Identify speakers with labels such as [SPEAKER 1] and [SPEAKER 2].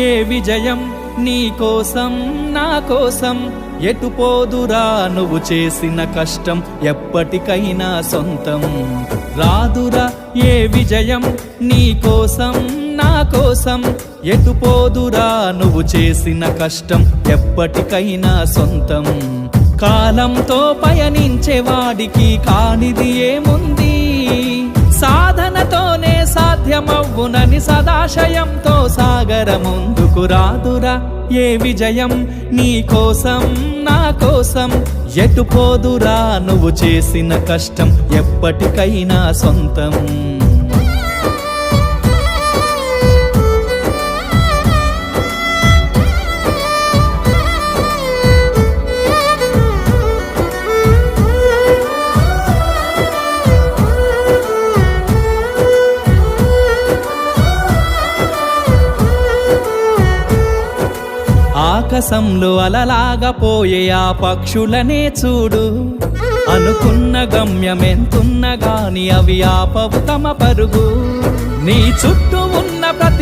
[SPEAKER 1] ఏ విజయం నీ కోసం నా కోసం ఎటు పోదురా నువ్వు చేసిన కష్టం ఎప్పటికైనా సొంతం రాదురా ఏ విజయం నీ కోసం నా కోసం ఎటు పోదురా నువ్వు చేసిన కష్టం ఎప్పటికైనా సొంతం కాలంతో పయనించేవాడికి కానిది ఏముంది సాధనతోనే సాధ్యమవ్వునని సదాశయంతో సాగర ముందుకు రాదురా ఏ విజయం నీ కోసం నా కోసం ఎటు పోదురా నువ్వు చేసిన కష్టం ఎప్పటికైనా సొంతం ఆకాశంలో అలలాగా పోయే ఆ పక్షులనే చూడు అనుకున్న గమ్యమెంతున్న గాని అవి ఆపవు తమ పరుగు నీ చుట్టూ ఉన్న ప్రతి